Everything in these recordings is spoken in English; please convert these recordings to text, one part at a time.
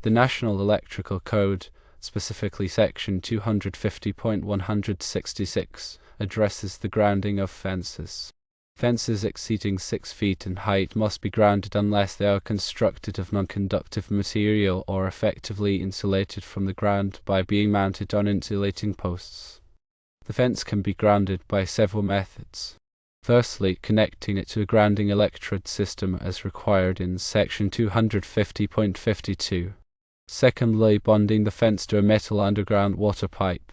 The National Electrical Code, specifically Section 250.166, addresses the grounding of fences. Fences exceeding 6 feet in height must be grounded unless they are constructed of non-conductive material or effectively insulated from the ground by being mounted on insulating posts. The fence can be grounded by several methods. Firstly, connecting it to a grounding electrode system as required in Section 250.52. Secondly, bonding the fence to a metal underground water pipe.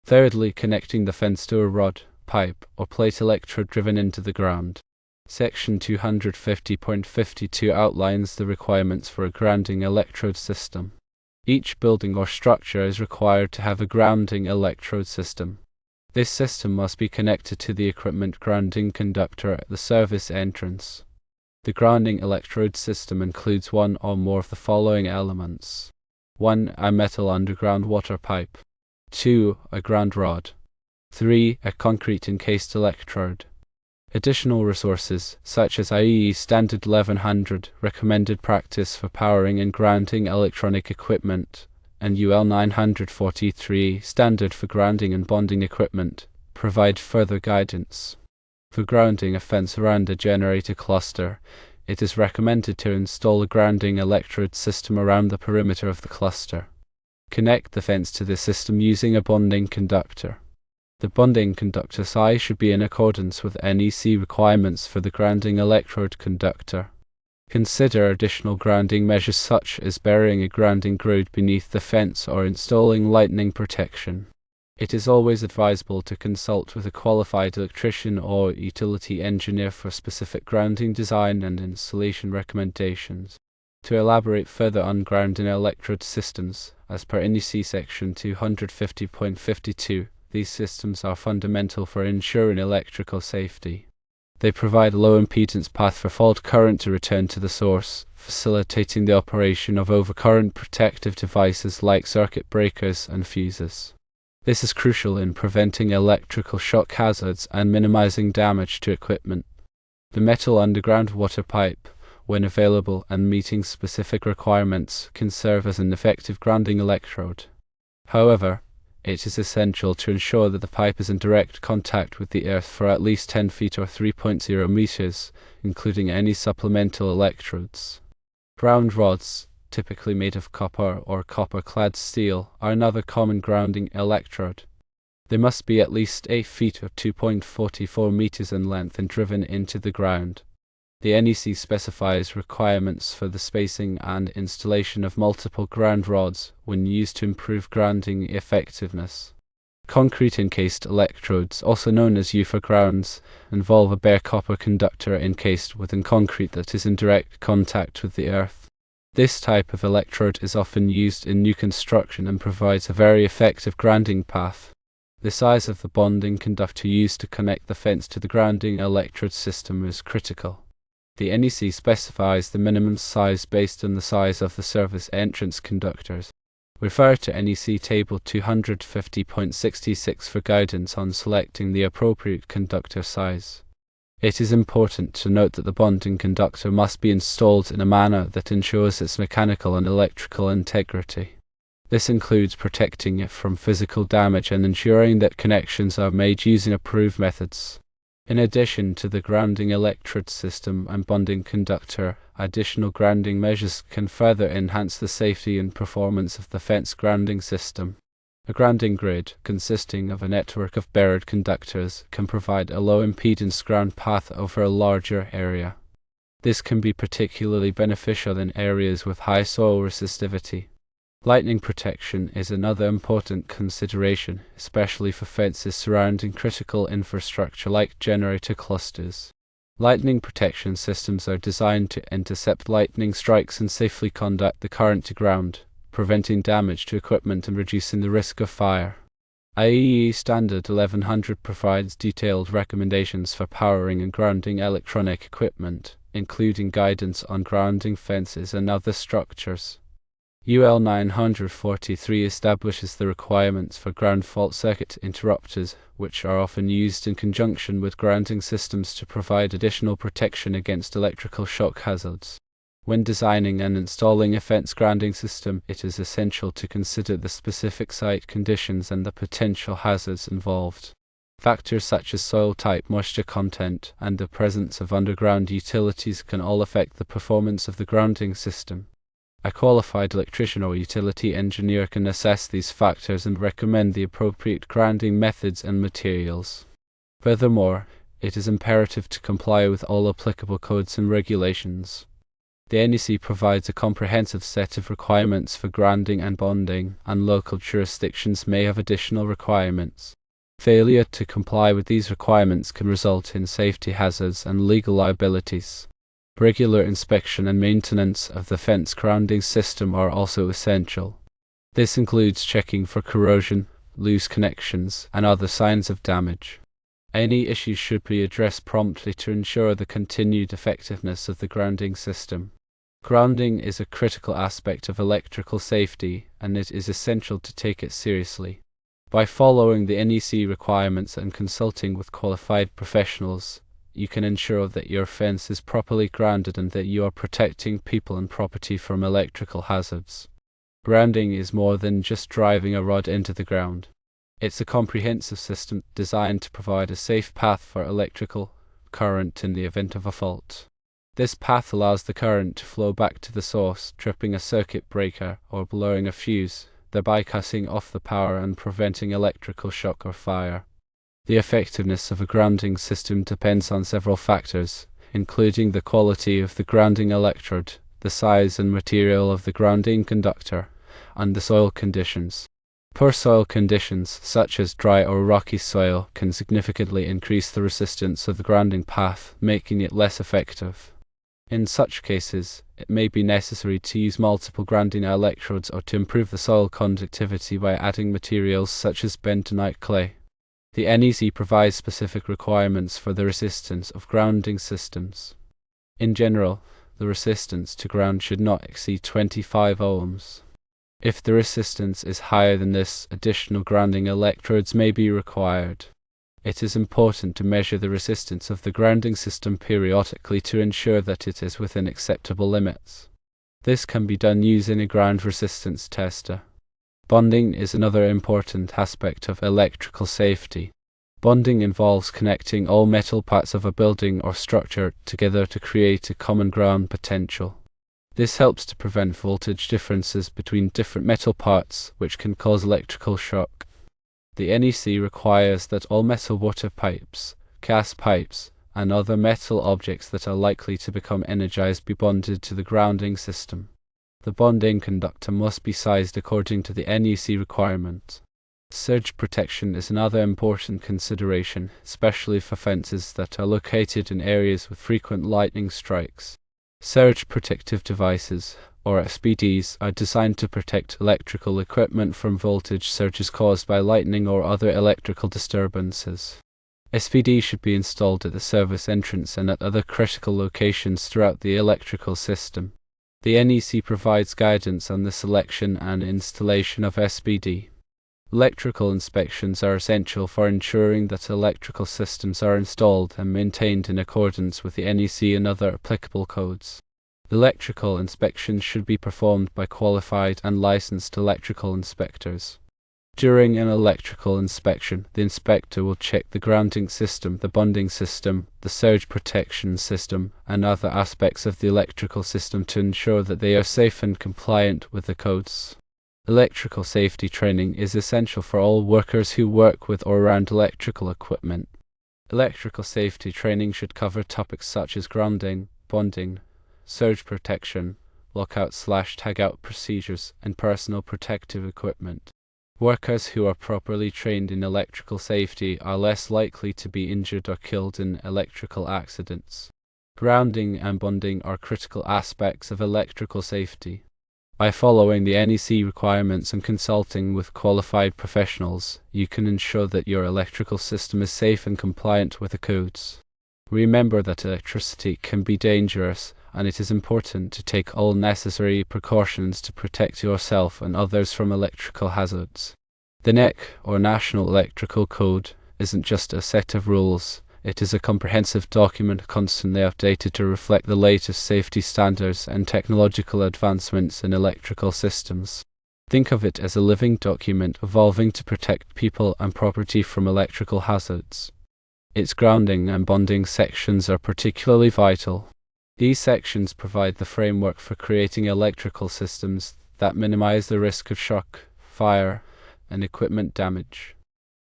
Thirdly, connecting the fence to a rod, pipe, or plate electrode driven into the ground. Section 250.52 outlines the requirements for a grounding electrode system. Each building or structure is required to have a grounding electrode system. This system must be connected to the equipment grounding conductor at the service entrance. The grounding electrode system includes one or more of the following elements. 1. A metal underground water pipe. 2. A ground rod. 3. A concrete encased electrode. Additional resources, such as IEE Standard 1100 recommended practice for powering and grounding electronic equipment, and UL 943 standard for grounding and bonding equipment, provide further guidance. For grounding a fence around a generator cluster, it is recommended to install a grounding electrode system around the perimeter of the cluster. Connect the fence to the system using a bonding conductor. The bonding conductor size should be in accordance with NEC requirements for the grounding electrode conductor. Consider additional grounding measures such as burying a grounding groove beneath the fence or installing lightning protection. It is always advisable to consult with a qualified electrician or utility engineer for specific grounding design and installation recommendations. To elaborate further on grounding electrode systems, as per NEC Section 250.52, these systems are fundamental for ensuring electrical safety. They provide a low impedance path for fault current to return to the source, facilitating the operation of overcurrent protective devices like circuit breakers and fuses. This is crucial in preventing electrical shock hazards and minimizing damage to equipment. The metal underground water pipe, when available and meeting specific requirements, can serve as an effective grounding electrode. However, it is essential to ensure that the pipe is in direct contact with the earth for at least 10 feet or 3.0 meters, including any supplemental electrodes. Ground rods, typically made of copper or copper-clad steel, are another common grounding electrode. They must be at least 8 feet or 2.44 meters in length and driven into the ground. The NEC specifies requirements for the spacing and installation of multiple ground rods when used to improve grounding effectiveness. Concrete encased electrodes, also known as UFA grounds, involve a bare copper conductor encased within concrete that is in direct contact with the earth. This type of electrode is often used in new construction and provides a very effective grounding path. The size of the bonding conductor used to connect the fence to the grounding electrode system is critical. The NEC specifies the minimum size based on the size of the service entrance conductors. Refer to NEC Table 250.66 for guidance on selecting the appropriate conductor size. It is important to note that the bonding conductor must be installed in a manner that ensures its mechanical and electrical integrity. This includes protecting it from physical damage and ensuring that connections are made using approved methods. In addition to the grounding electrode system and bonding conductor, additional grounding measures can further enhance the safety and performance of the fence grounding system. A grounding grid, consisting of a network of buried conductors, can provide a low impedance ground path over a larger area. This can be particularly beneficial in areas with high soil resistivity. Lightning protection is another important consideration, especially for fences surrounding critical infrastructure like generator clusters. Lightning protection systems are designed to intercept lightning strikes and safely conduct the current to ground, preventing damage to equipment and reducing the risk of fire. IEE Standard 1100 provides detailed recommendations for powering and grounding electronic equipment, including guidance on grounding fences and other structures. UL 943 establishes the requirements for ground fault circuit interrupters, which are often used in conjunction with grounding systems to provide additional protection against electrical shock hazards. When designing and installing a fence grounding system, it is essential to consider the specific site conditions and the potential hazards involved. Factors such as soil type, moisture content, and the presence of underground utilities can all affect the performance of the grounding system. A qualified electrician or utility engineer can assess these factors and recommend the appropriate grounding methods and materials. Furthermore, it is imperative to comply with all applicable codes and regulations. The NEC provides a comprehensive set of requirements for grounding and bonding, and local jurisdictions may have additional requirements. Failure to comply with these requirements can result in safety hazards and legal liabilities. Regular inspection and maintenance of the fence grounding system are also essential. This includes checking for corrosion, loose connections, and other signs of damage. Any issues should be addressed promptly to ensure the continued effectiveness of the grounding system. Grounding is a critical aspect of electrical safety, and it is essential to take it seriously. By following the NEC requirements and consulting with qualified professionals, you can ensure that your fence is properly grounded and that you are protecting people and property from electrical hazards. Grounding is more than just driving a rod into the ground. It's a comprehensive system designed to provide a safe path for electrical current in the event of a fault. This path allows the current to flow back to the source, tripping a circuit breaker or blowing a fuse, thereby cutting off the power and preventing electrical shock or fire. The effectiveness of a grounding system depends on several factors, including the quality of the grounding electrode, the size and material of the grounding conductor, and the soil conditions. Poor soil conditions, such as dry or rocky soil, can significantly increase the resistance of the grounding path, making it less effective. In such cases, it may be necessary to use multiple grounding electrodes or to improve the soil conductivity by adding materials such as bentonite clay. The NEC provides specific requirements for the resistance of grounding systems. In general, the resistance to ground should not exceed 25 ohms. If the resistance is higher than this, additional grounding electrodes may be required. It is important to measure the resistance of the grounding system periodically to ensure that it is within acceptable limits. This can be done using a ground resistance tester. Bonding is another important aspect of electrical safety. Bonding involves connecting all metal parts of a building or structure together to create a common ground potential. This helps to prevent voltage differences between different metal parts, which can cause electrical shock. The NEC requires that all metal water pipes, gas pipes, and other metal objects that are likely to become energized be bonded to the grounding system. The bonding conductor must be sized according to the NEC requirement. Surge protection is another important consideration, especially for fences that are located in areas with frequent lightning strikes. Surge protective devices, or SPDs, are designed to protect electrical equipment from voltage surges caused by lightning or other electrical disturbances. SPD should be installed at the service entrance and at other critical locations throughout the electrical system. The NEC provides guidance on the selection and installation of SPD. Electrical inspections are essential for ensuring that electrical systems are installed and maintained in accordance with the NEC and other applicable codes. Electrical inspections should be performed by qualified and licensed electrical inspectors. During an electrical inspection, the inspector will check the grounding system, the bonding system, the surge protection system, and other aspects of the electrical system to ensure that they are safe and compliant with the codes. Electrical safety training is essential for all workers who work with or around electrical equipment. Electrical safety training should cover topics such as grounding, bonding, surge protection, lockout/tagout procedures, and personal protective equipment. Workers who are properly trained in electrical safety are less likely to be injured or killed in electrical accidents. Grounding and bonding are critical aspects of electrical safety. By following the NEC requirements and consulting with qualified professionals, you can ensure that your electrical system is safe and compliant with the codes. Remember that electricity can be dangerous, and it is important to take all necessary precautions to protect yourself and others from electrical hazards. The NEC, or National Electrical Code, isn't just a set of rules, It is a comprehensive document constantly updated to reflect the latest safety standards and technological advancements in electrical systems. Think of it as a living document evolving to protect people and property from electrical hazards. Its grounding and bonding sections are particularly vital. These sections provide the framework for creating electrical systems that minimize the risk of shock, fire, and equipment damage.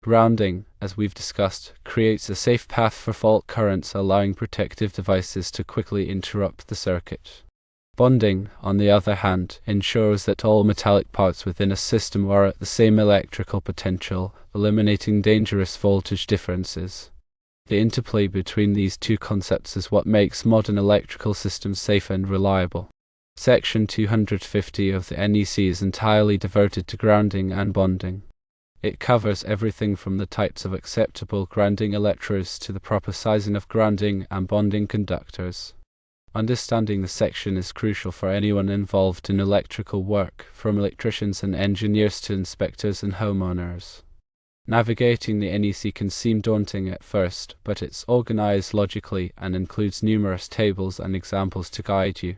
Grounding, as we've discussed, creates a safe path for fault currents, allowing protective devices to quickly interrupt the circuit. Bonding, on the other hand, ensures that all metallic parts within a system are at the same electrical potential, eliminating dangerous voltage differences. The interplay between these two concepts is what makes modern electrical systems safe and reliable. Section 250 of the NEC is entirely devoted to grounding and bonding. It covers everything from the types of acceptable grounding electrodes to the proper sizing of grounding and bonding conductors. Understanding the section is crucial for anyone involved in electrical work, from electricians and engineers to inspectors and homeowners. Navigating the NEC can seem daunting at first, but it's organized logically and includes numerous tables and examples to guide you.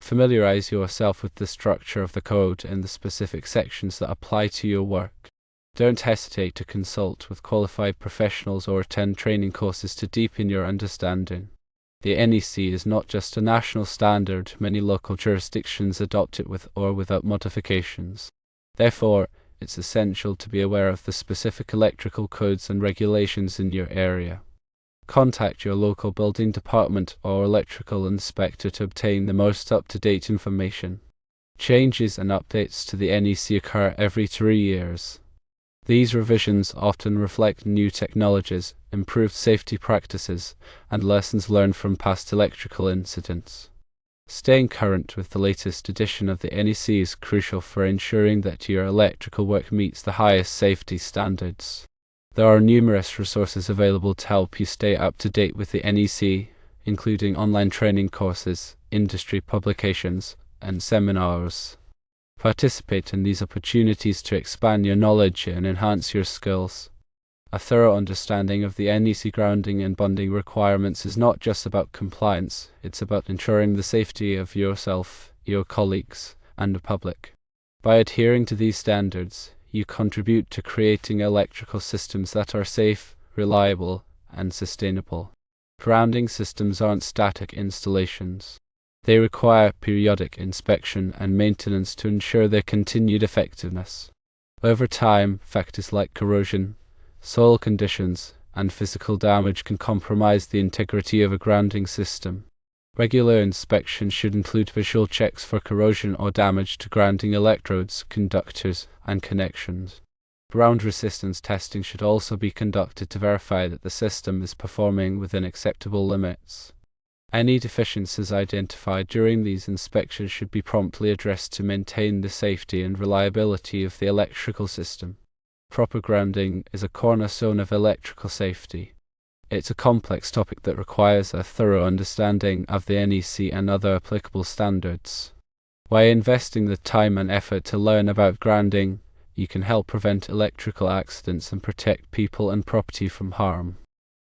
Familiarize yourself with the structure of the code and the specific sections that apply to your work. Don't hesitate to consult with qualified professionals or attend training courses to deepen your understanding. The NEC is not just a national standard, many local jurisdictions adopt it with or without modifications. Therefore, it's essential to be aware of the specific electrical codes and regulations in your area. Contact your local building department or electrical inspector to obtain the most up-to-date information. Changes and updates to the NEC occur every 3 years. These revisions often reflect new technologies, improved safety practices, and lessons learned from past electrical incidents. Staying current with the latest edition of the NEC is crucial for ensuring that your electrical work meets the highest safety standards. There are numerous resources available to help you stay up to date with the NEC, including online training courses, industry publications, and seminars. Participate in these opportunities to expand your knowledge and enhance your skills. A thorough understanding of the NEC grounding and bonding requirements is not just about compliance, it's about ensuring the safety of yourself, your colleagues, and the public. By adhering to these standards, you contribute to creating electrical systems that are safe, reliable, and sustainable. Grounding systems aren't static installations. They require periodic inspection and maintenance to ensure their continued effectiveness. Over time, factors like corrosion, soil conditions, and physical damage can compromise the integrity of a grounding system. Regular inspection should include visual checks for corrosion or damage to grounding electrodes, conductors, and connections. Ground resistance testing should also be conducted to verify that the system is performing within acceptable limits. Any deficiencies identified during these inspections should be promptly addressed to maintain the safety and reliability of the electrical system. Proper grounding is a cornerstone of electrical safety. It's a complex topic that requires a thorough understanding of the NEC and other applicable standards. By investing the time and effort to learn about grounding, you can help prevent electrical accidents and protect people and property from harm.